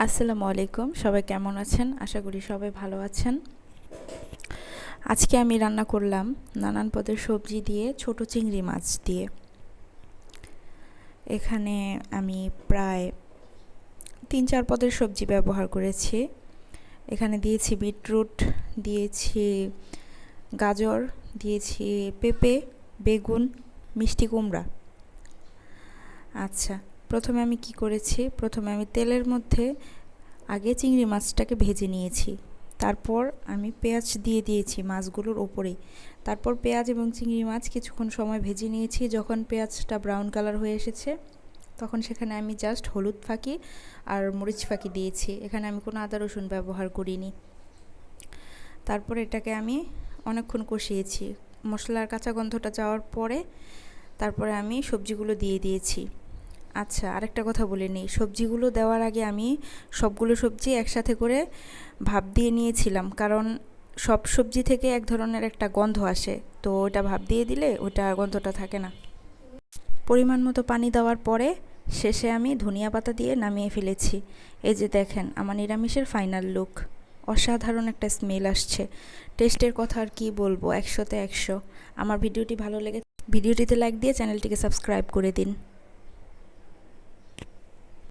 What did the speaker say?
আসসালামু আলাইকুম, সবাই কেমন আছেন? আশা করি সবাই ভালো আছেন। আজকে আমি রান্না করলাম নানান পদের সবজি দিয়ে ছোট চিংড়ি মাছ দিয়ে। এখানে আমি প্রায় 3-4 পদের সবজি ব্যবহার করেছি। এখানে দিয়েছি বিটরুট, দিয়েছি গাজর, দিয়েছি পেঁপে, বেগুন, মিষ্টি কুমড়া। আচ্ছা, প্রথমে আমি কি করেছি, প্রথমে আমি তেলের মধ্যে আগে চিংড়ি মাছটাকে ভেজে নিয়েছি। তারপর আমি পেঁয়াজ দিয়ে দিয়েছি মাছগুলোর ওপরেই। তারপর পেঁয়াজ এবং চিংড়ি মাছ কিছুক্ষণ সময় ভেজে নিয়েছি। যখন পেঁয়াজটা ব্রাউন কালার হয়ে এসেছে তখন সেখানে আমি জাস্ট হলুদ ফাঁকি আর মরিচ ফাঁকি দিয়েছি। এখানে আমি কোনো আদা রসুন ব্যবহার করিনি। তারপর এটাকে আমি অনেকক্ষণ কষিয়েছি। মশলার কাঁচা গন্ধটা যাওয়ার পরে তারপরে আমি সবজিগুলো দিয়ে দিয়েছি। আচ্ছা, আরেকটা কথা বলে নিই, সবজিগুলো দেওয়ার আগে আমি সবগুলো সবজি একসাথে করে ভাপ দিয়ে নিয়েছিলাম, কারণ সব সবজি থেকে এক ধরনের একটা গন্ধ আসে, তো ওটা ভাপ দিয়ে দিলে ওটা গন্ধটা থাকে না। পরিমাণ মতো পানি দেওয়ার পরে শেষে আমি ধনিয়া পাতা দিয়ে নামিয়ে ফেলেছি। এই যে দেখেন আমার নিরামিষের ফাইনাল লুক। অসাধারণ একটা স্মেল আসছে। টেস্টের কথা আর কি বলবো, 100-তে 100। আমার ভিডিওটিতে লাইক দিয়ে চ্যানেলটিকে সাবস্ক্রাইব করে দিন।